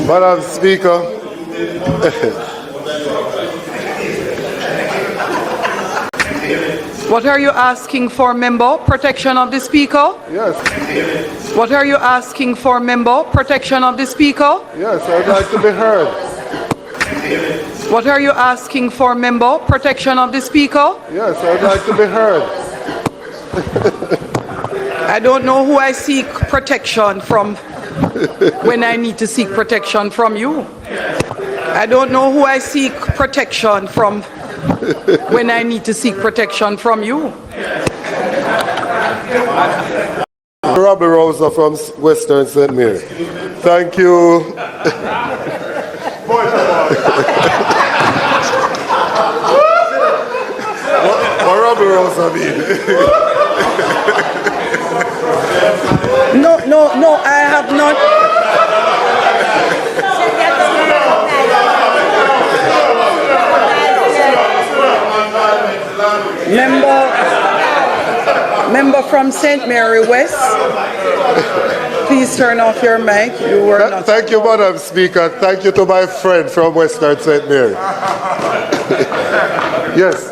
Madam Speaker, what are you asking for, member? Protection of the speaker? yes, What are you asking for, member? Protection of the speaker? yes, I'd like to be heard. What are you asking for, member? Protection of the speaker? Yes, I'd like to be heard. I don't know who I seek protection from when I need to seek protection from you. I don't know who I seek protection from when I need to seek protection from you. Robbie Rosa from Western St. Mary. Thank you. What Robbie Rosa mean? No, I have not. Member from St. Mary West, please turn off your mic. You were not. Thank you, Madam Speaker. Thank you to my friend from Western St. Mary. Yes,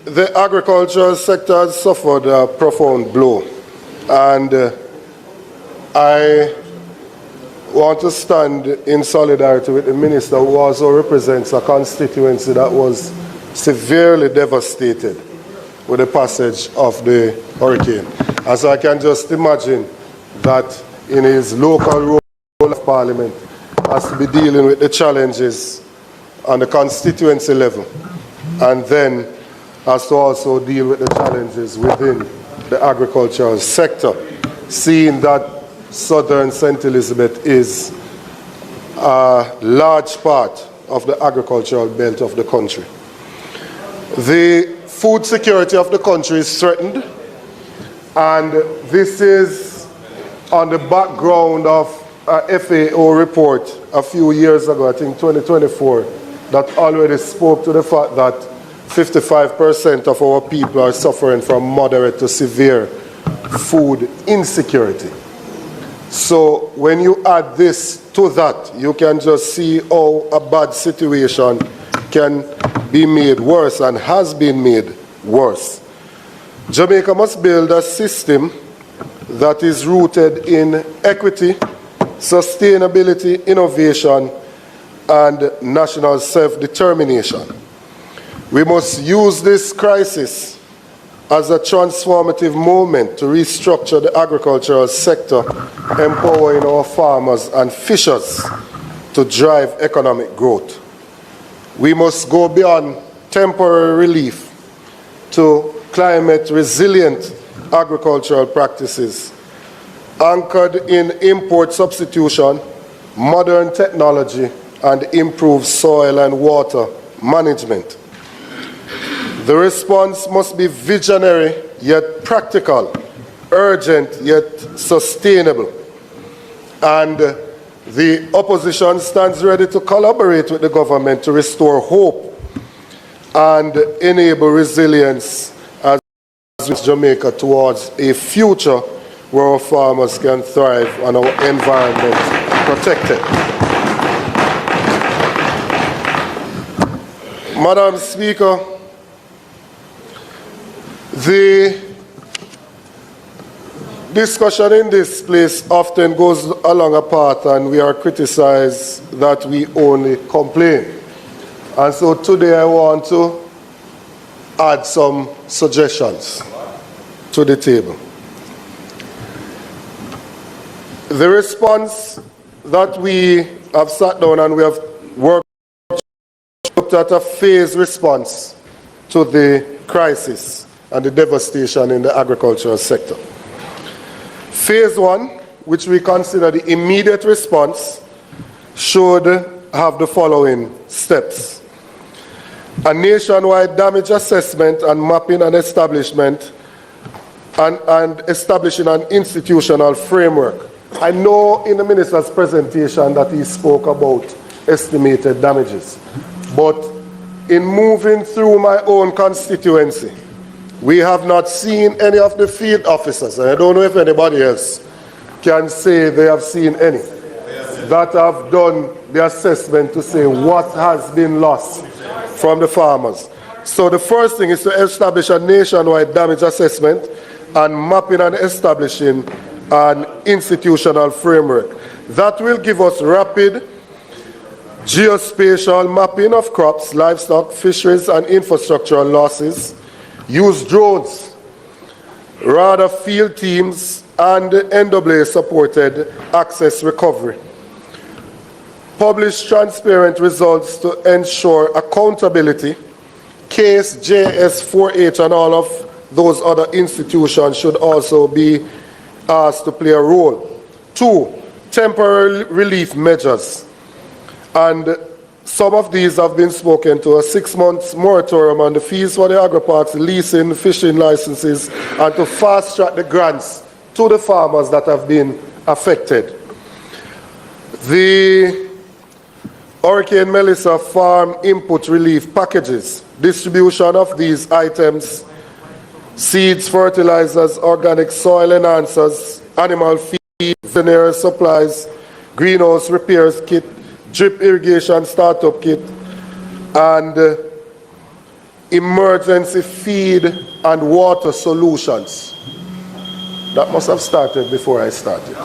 the agricultural sector has suffered a profound blow, and I want to stand in solidarity with the minister, who also represents a constituency that was severely devastated with the passage of the hurricane. And so I can just imagine that in his local role of parliament has to be dealing with the challenges on the constituency level, and then has to also deal with the challenges within the agricultural sector, seeing that southern St. Elizabeth is a large part of the agricultural belt of the country. The food security of the country is threatened, and this is on the background of a FAO report a few years ago, I think 2024, that already spoke to the fact that 55% of our people are suffering from moderate to severe food insecurity. So when you add this to that, you can just see how a bad situation can be made worse and has been made worse. Jamaica must build a system that is rooted in equity, sustainability, innovation, and national self-determination. We must use this crisis as a transformative moment to restructure the agricultural sector, empowering our farmers and fishers to drive economic growth. We must go beyond temporary relief to climate-resilient agricultural practices, anchored in import substitution, modern technology, and improved soil and water management. The response must be visionary yet practical, urgent yet sustainable. And the opposition stands ready to collaborate with the government to restore hope and enable resilience as Jamaica towards a future where our farmers can thrive and our environment protected. Madam Speaker, the discussion in this place often goes along a path, and we are criticized that we only complain. And so today I want to add some suggestions to the table. The response that we have sat down and we have worked at a phased response to the crisis and the devastation in the agricultural sector. Phase one, which we consider the immediate response, should have the following steps: a nationwide damage assessment and mapping and establishment and establishing an institutional framework. I know in the minister's presentation that he spoke about estimated damages, but in moving through my own constituency, we have not seen any of the field officers, and I don't know if anybody else can say they have seen any that have done the assessment to say what has been lost from the farmers. So the first thing is to establish a nationwide damage assessment and mapping and establishing an institutional framework. That will give us rapid geospatial mapping of crops, livestock, fisheries, and infrastructural losses. Use drones, rather field teams, and NAA-supported access recovery. Publish transparent results to ensure accountability. CASE, JS, 4H, and all of those other institutions should also be asked to play a role. 2, temporary relief measures. And some of these have been spoken to: a 6-month moratorium on the fees for the agri-parks, leasing, fishing licenses, and to fast-track the grants to the farmers that have been affected. The Hurricane Melissa farm input relief packages, distribution of these items: seeds, fertilizers, organic soil enhancers, animal feed, veterinary supplies, greenhouse repairs kit, drip irrigation startup kit, and emergency feed and water solutions. That must have started before I started.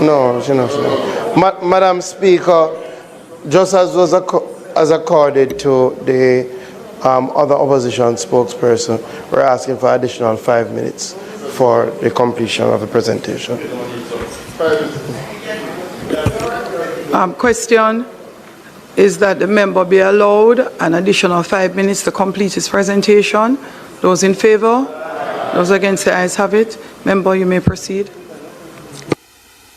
No, she not. Madam Speaker, just as was as accorded to the other opposition spokesperson, we're asking for additional 5 minutes for the completion of the presentation. Question is that the member be allowed an additional 5 minutes to complete his presentation. Those in favor? Those against, the ayes have it. Member, you may proceed.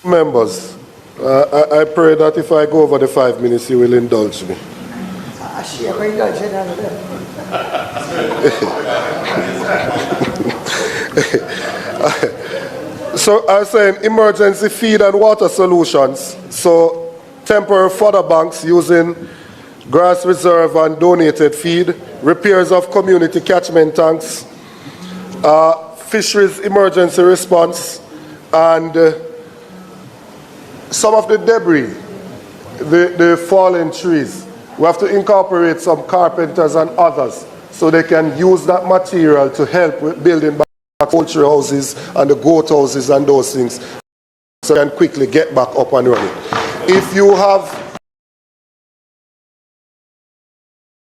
Members, I pray that if I go over the 5 minutes, you will indulge me. So I was saying emergency feed and water solutions. So temporary fodder banks using grass reserve and donated feed, repairs of community catchment tanks, fisheries emergency response, and some of the debris, the fallen trees. We have to incorporate some carpenters and others so they can use that material to help with building back poultry houses and the goat houses and those things, so they can quickly get back up and running. If you have